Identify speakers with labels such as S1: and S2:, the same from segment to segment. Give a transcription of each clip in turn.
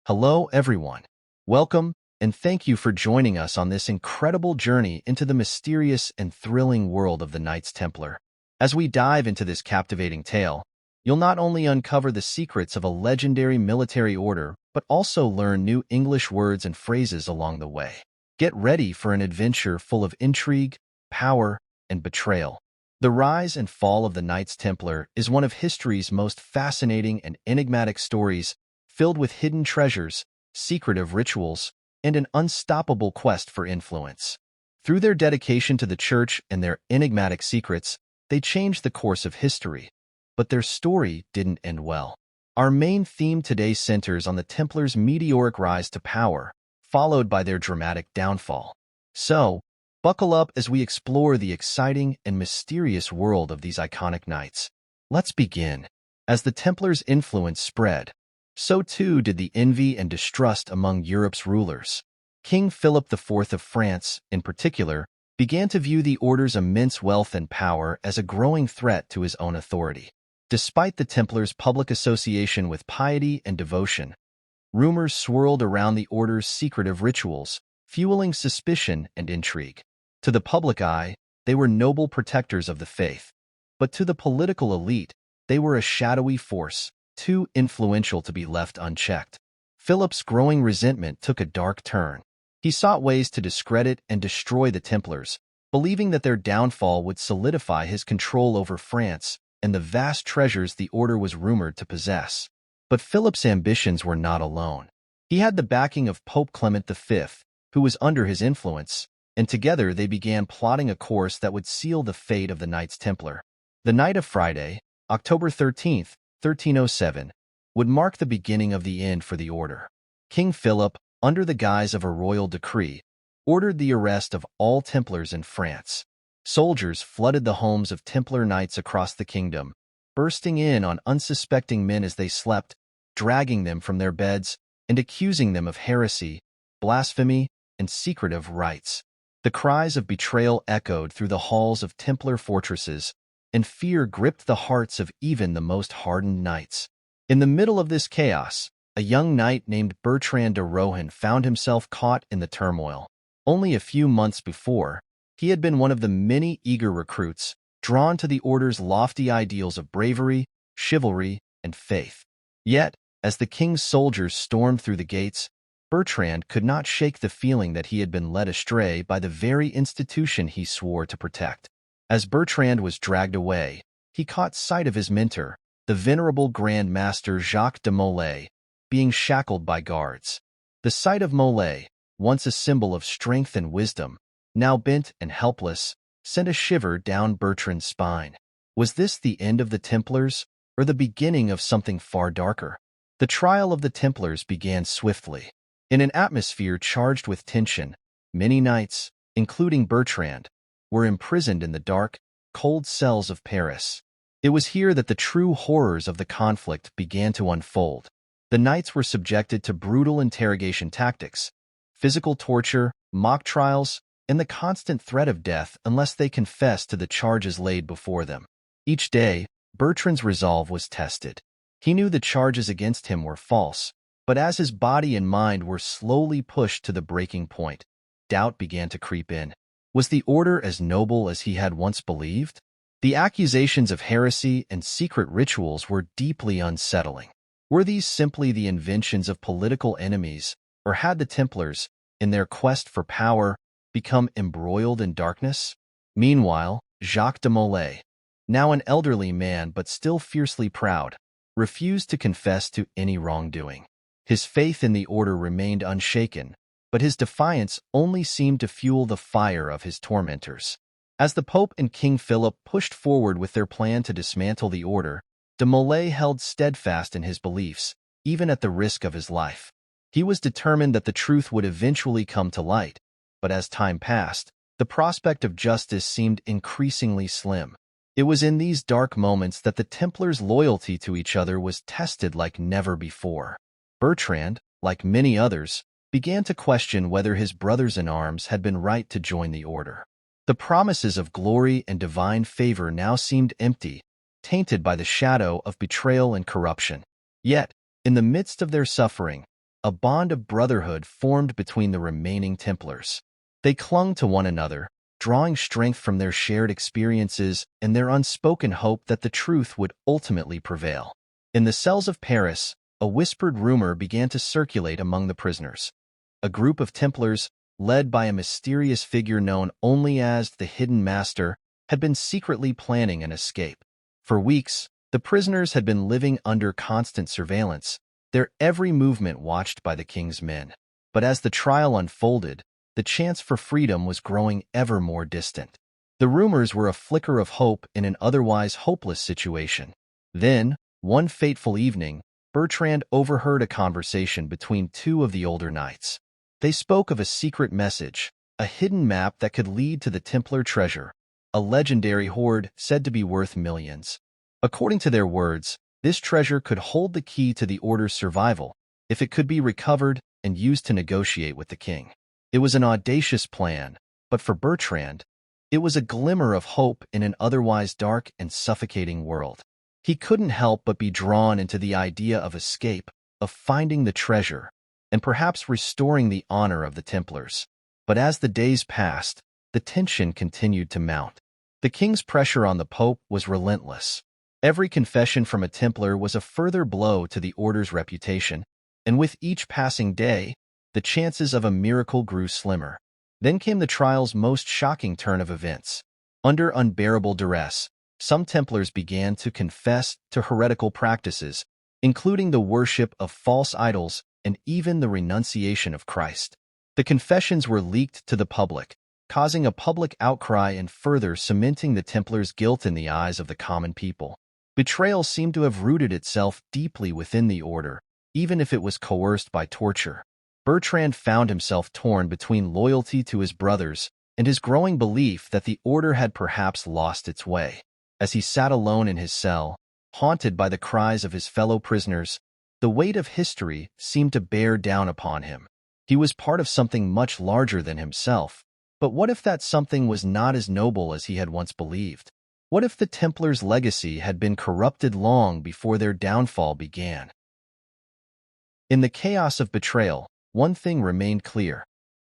S1: Hello, everyone. Welcome, and thank you for joining us on this incredible journey into the mysterious and thrilling world of the Knights Templar. As we dive into this captivating tale, you'll not only uncover the secrets of a legendary military order, but also learn new English words and phrases along the way. Get ready for an adventure full of intrigue, power, and betrayal. The rise and fall of the Knights Templar is one of history's most fascinating and enigmatic stories, filled with hidden treasures, secretive rituals, and an unstoppable quest for influence. Through their dedication to the Church and their enigmatic secrets, they changed the course of history. But their story didn't end well. Our main theme today centers on the Templars' meteoric rise to power, followed by their dramatic downfall. So, buckle up as we explore the exciting and mysterious world of these iconic knights. Let's begin. As the Templars' influence spread, so too did the envy and distrust among Europe's rulers. King Philip IV of France, in particular, began to view the order's immense wealth and power as a growing threat to his own authority. Despite the Templars' public association with piety and devotion, rumors swirled around the order's secretive rituals, fueling suspicion and intrigue. To the public eye, they were noble protectors of the faith, but to the political elite, they were a shadowy force, too influential to be left unchecked. Philip's growing resentment took a dark turn. He sought ways to discredit and destroy the Templars, believing that their downfall would solidify his control over France and the vast treasures the order was rumored to possess. But Philip's ambitions were not alone. He had the backing of Pope Clement V, who was under his influence, and together they began plotting a course that would seal the fate of the Knights Templar. The night of Friday, October 13th, 1307, would mark the beginning of the end for the order. King Philip, under the guise of a royal decree, ordered the arrest of all Templars in France. Soldiers flooded the homes of Templar knights across the kingdom, bursting in on unsuspecting men as they slept, dragging them from their beds, and accusing them of heresy, blasphemy, and secretive rites. The cries of betrayal echoed through the halls of Templar fortresses, and fear gripped the hearts of even the most hardened knights. In the middle of this chaos, a young knight named Bertrand de Rohan found himself caught in the turmoil. Only a few months before, he had been one of the many eager recruits drawn to the order's lofty ideals of bravery, chivalry, and faith. Yet, as the king's soldiers stormed through the gates, Bertrand could not shake the feeling that he had been led astray by the very institution he swore to protect. As Bertrand was dragged away, he caught sight of his mentor, the venerable Grand Master Jacques de Molay, being shackled by guards. The sight of Molay, once a symbol of strength and wisdom, now bent and helpless, sent a shiver down Bertrand's spine. Was this the end of the Templars, or the beginning of something far darker? The trial of the Templars began swiftly. In an atmosphere charged with tension, many knights, including Bertrand, were imprisoned in the dark, cold cells of Paris. It was here that the true horrors of the conflict began to unfold. The knights were subjected to brutal interrogation tactics, physical torture, mock trials, and the constant threat of death unless they confessed to the charges laid before them. Each day, Bertrand's resolve was tested. He knew the charges against him were false, but as his body and mind were slowly pushed to the breaking point, doubt began to creep in. Was the order as noble as he had once believed? The accusations of heresy and secret rituals were deeply unsettling. Were these simply the inventions of political enemies, or had the Templars, in their quest for power, become embroiled in darkness? Meanwhile, Jacques de Molay, now an elderly man but still fiercely proud, refused to confess to any wrongdoing. His faith in the order remained unshaken, but his defiance only seemed to fuel the fire of his tormentors. As the Pope and King Philip pushed forward with their plan to dismantle the order, de Molay held steadfast in his beliefs, even at the risk of his life. He was determined that the truth would eventually come to light, but as time passed, the prospect of justice seemed increasingly slim. It was in these dark moments that the Templars' loyalty to each other was tested like never before. Bertrand, like many others, began to question whether his brothers-in-arms had been right to join the order. The promises of glory and divine favor now seemed empty, tainted by the shadow of betrayal and corruption. Yet, in the midst of their suffering, a bond of brotherhood formed between the remaining Templars. They clung to one another, drawing strength from their shared experiences and their unspoken hope that the truth would ultimately prevail. In the cells of Paris, a whispered rumor began to circulate among the prisoners. A group of Templars, led by a mysterious figure known only as the Hidden Master, had been secretly planning an escape. For weeks, the prisoners had been living under constant surveillance, their every movement watched by the king's men. But as the trial unfolded, the chance for freedom was growing ever more distant. The rumors were a flicker of hope in an otherwise hopeless situation. Then, one fateful evening, Bertrand overheard a conversation between two of the older knights. They spoke of a secret message, a hidden map that could lead to the Templar treasure, a legendary hoard said to be worth millions. According to their words, this treasure could hold the key to the Order's survival if it could be recovered and used to negotiate with the king. It was an audacious plan, but for Bertrand, it was a glimmer of hope in an otherwise dark and suffocating world. He couldn't help but be drawn into the idea of escape, of finding the treasure, and perhaps restoring the honor of the Templars. But as the days passed, the tension continued to mount. The king's pressure on the Pope was relentless. Every confession from a Templar was a further blow to the Order's reputation, and with each passing day, the chances of a miracle grew slimmer. Then came the trial's most shocking turn of events. Under unbearable duress, some Templars began to confess to heretical practices, including the worship of false idols and even the renunciation of Christ. The confessions were leaked to the public, causing a public outcry and further cementing the Templars' guilt in the eyes of the common people. Betrayal seemed to have rooted itself deeply within the Order, even if it was coerced by torture. Bertrand found himself torn between loyalty to his brothers and his growing belief that the Order had perhaps lost its way. As he sat alone in his cell, haunted by the cries of his fellow prisoners, the weight of history seemed to bear down upon him. He was part of something much larger than himself. But what if that something was not as noble as he had once believed? What if the Templars' legacy had been corrupted long before their downfall began? In the chaos of betrayal, one thing remained clear.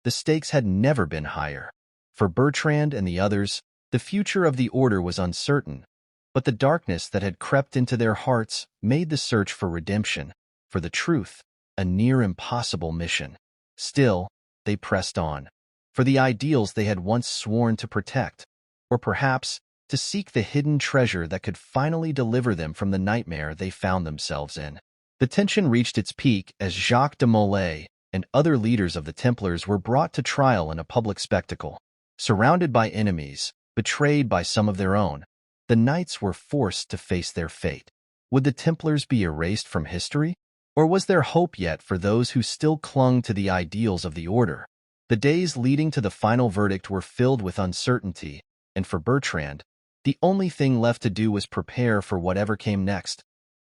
S1: The stakes had never been higher. For Bertrand and the others, the future of the Order was uncertain, but the darkness that had crept into their hearts made the search for redemption, for the truth, a near impossible mission. Still, they pressed on, for the ideals they had once sworn to protect, or perhaps to seek the hidden treasure that could finally deliver them from the nightmare they found themselves in. The tension reached its peak as Jacques de Molay and other leaders of the Templars were brought to trial in a public spectacle. Surrounded by enemies, betrayed by some of their own, the knights were forced to face their fate. Would the Templars be erased from history? Or was there hope yet for those who still clung to the ideals of the Order? The days leading to the final verdict were filled with uncertainty, and for Bertrand, the only thing left to do was prepare for whatever came next,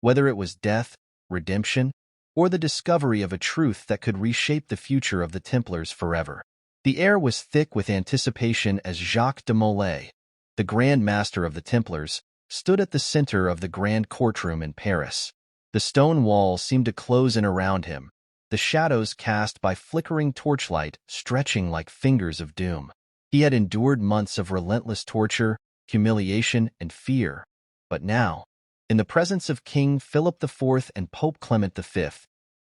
S1: whether it was death, redemption, or the discovery of a truth that could reshape the future of the Templars forever. The air was thick with anticipation as Jacques de Molay, the Grand Master of the Templars, stood at the center of the grand courtroom in Paris. The stone walls seemed to close in around him, the shadows cast by flickering torchlight stretching like fingers of doom. He had endured months of relentless torture, humiliation, and fear, but now, in the presence of King Philip IV and Pope Clement V,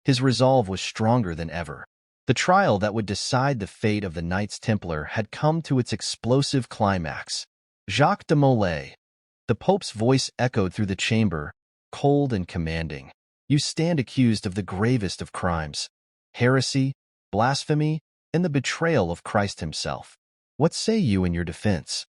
S1: his resolve was stronger than ever. The trial that would decide the fate of the Knights Templar had come to its explosive climax. Jacques de Molay. The Pope's voice echoed through the chamber, cold and commanding. You stand accused of the gravest of crimes, heresy, blasphemy, and the betrayal of Christ himself. What say you in your defense?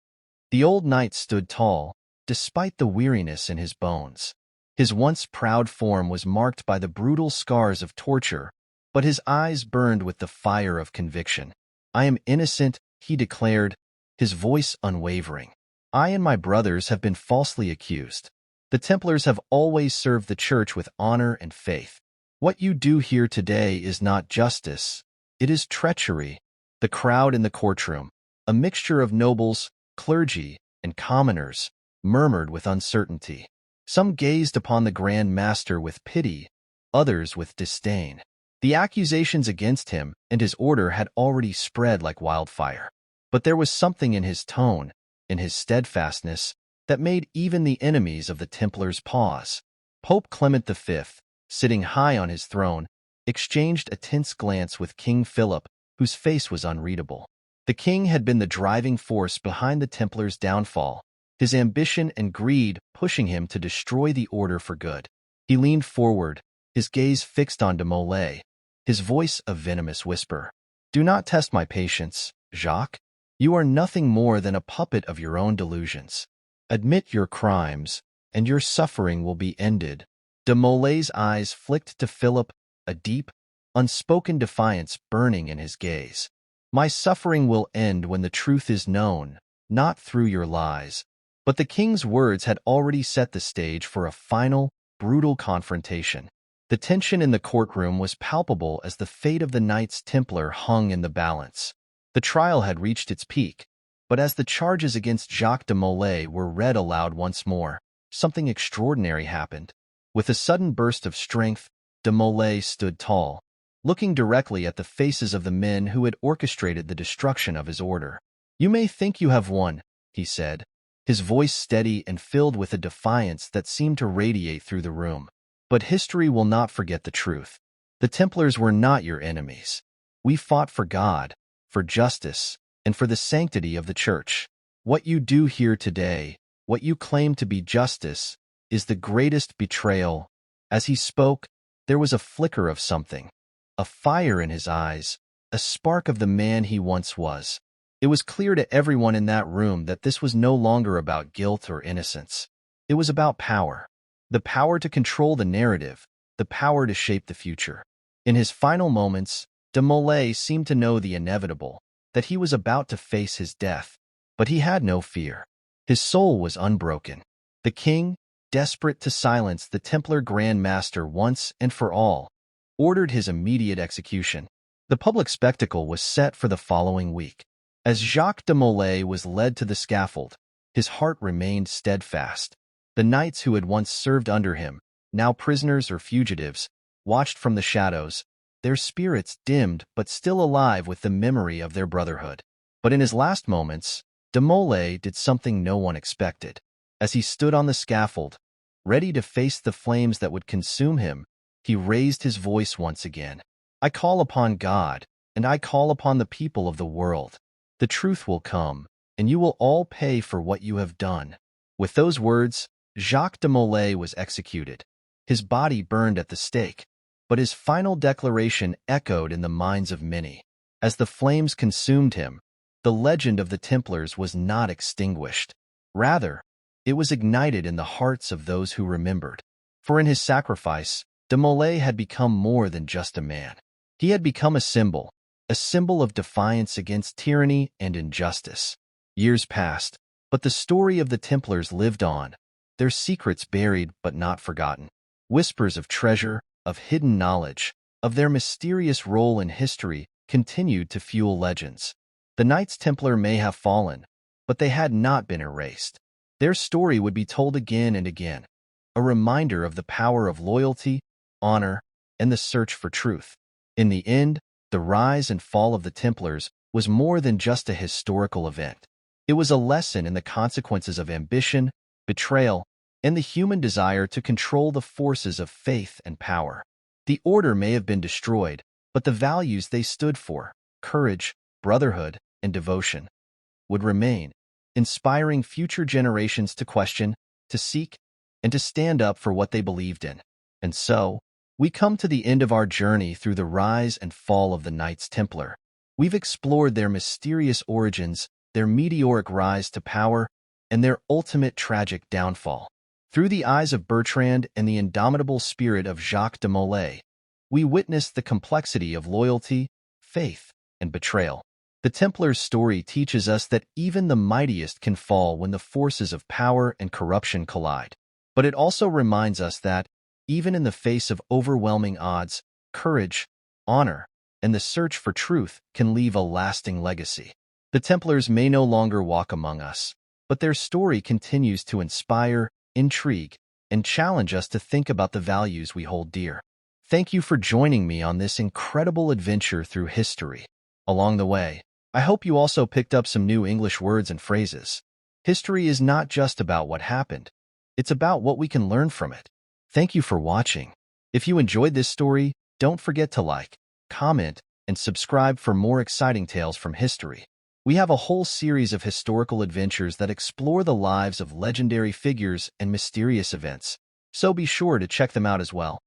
S1: The old knight stood tall, despite the weariness in his bones. His once proud form was marked by the brutal scars of torture, but his eyes burned with the fire of conviction. I am innocent, he declared, his voice unwavering. I and my brothers have been falsely accused. The Templars have always served the Church with honor and faith. What you do here today is not justice, it is treachery. The crowd in the courtroom, a mixture of nobles, clergy, and commoners, murmured with uncertainty. Some gazed upon the Grand Master with pity, others with disdain. The accusations against him and his order had already spread like wildfire. But there was something in his tone, in his steadfastness, that made even the enemies of the Templars pause. Pope Clement V, sitting high on his throne, exchanged a tense glance with King Philip, whose face was unreadable. The king had been the driving force behind the Templars' downfall, his ambition and greed pushing him to destroy the order for good. He leaned forward, his gaze fixed on de Molay, his voice a venomous whisper. "Do not test my patience, Jacques. You are nothing more than a puppet of your own delusions. Admit your crimes, and your suffering will be ended." De Molay's eyes flicked to Philip, a deep, unspoken defiance burning in his gaze. "My suffering will end when the truth is known, not through your lies." But the king's words had already set the stage for a final, brutal confrontation. The tension in the courtroom was palpable as the fate of the Knights Templar hung in the balance. The trial had reached its peak, but as the charges against Jacques de Molay were read aloud once more, something extraordinary happened. With a sudden burst of strength, de Molay stood tall, looking directly at the faces of the men who had orchestrated the destruction of his order. "You may think you have won," he said, his voice steady and filled with a defiance that seemed to radiate through the room. "But history will not forget the truth. The Templars were not your enemies. We fought for God, for justice, and for the sanctity of the Church. What you do here today, what you claim to be justice, is the greatest betrayal." As he spoke, there was a flicker of something, a fire in his eyes, a spark of the man he once was. It was clear to everyone in that room that this was no longer about guilt or innocence. It was about power. The power to control the narrative, the power to shape the future. In his final moments, de Molay seemed to know the inevitable, that he was about to face his death. But he had no fear. His soul was unbroken. The king, desperate to silence the Templar Grand Master once and for all, ordered his immediate execution. The public spectacle was set for the following week. As Jacques de Molay was led to the scaffold, his heart remained steadfast. The knights who had once served under him, now prisoners or fugitives, watched from the shadows, their spirits dimmed but still alive with the memory of their brotherhood. But in his last moments, de Molay did something no one expected. As he stood on the scaffold, ready to face the flames that would consume him, he raised his voice once again. "I call upon God, and I call upon the people of the world. The truth will come, and you will all pay for what you have done." With those words, Jacques de Molay was executed. His body burned at the stake, but his final declaration echoed in the minds of many. As the flames consumed him, the legend of the Templars was not extinguished. Rather, it was ignited in the hearts of those who remembered. For in his sacrifice, de Molay had become more than just a man. He had become a symbol of defiance against tyranny and injustice. Years passed, but the story of the Templars lived on, their secrets buried but not forgotten. Whispers of treasure, of hidden knowledge, of their mysterious role in history continued to fuel legends. The Knights Templar may have fallen, but they had not been erased. Their story would be told again and again, a reminder of the power of loyalty, honor, and the search for truth. In the end, the rise and fall of the Templars was more than just a historical event. It was a lesson in the consequences of ambition, betrayal, and the human desire to control the forces of faith and power. The order may have been destroyed, but the values they stood for, courage, brotherhood, and devotion, would remain, inspiring future generations to question, to seek, and to stand up for what they believed in. And so, we come to the end of our journey through the rise and fall of the Knights Templar. We've explored their mysterious origins, their meteoric rise to power, and their ultimate tragic downfall. Through the eyes of Bertrand and the indomitable spirit of Jacques de Molay, we witnessed the complexity of loyalty, faith, and betrayal. The Templars' story teaches us that even the mightiest can fall when the forces of power and corruption collide. But it also reminds us that, even in the face of overwhelming odds, courage, honor, and the search for truth can leave a lasting legacy. The Templars may no longer walk among us, but their story continues to inspire, intrigue, and challenge us to think about the values we hold dear. Thank you for joining me on this incredible adventure through history. Along the way, I hope you also picked up some new English words and phrases. History is not just about what happened. It's about what we can learn from it. Thank you for watching. If you enjoyed this story, don't forget to like, comment, and subscribe for more exciting tales from history. We have a whole series of historical adventures that explore the lives of legendary figures and mysterious events, so be sure to check them out as well.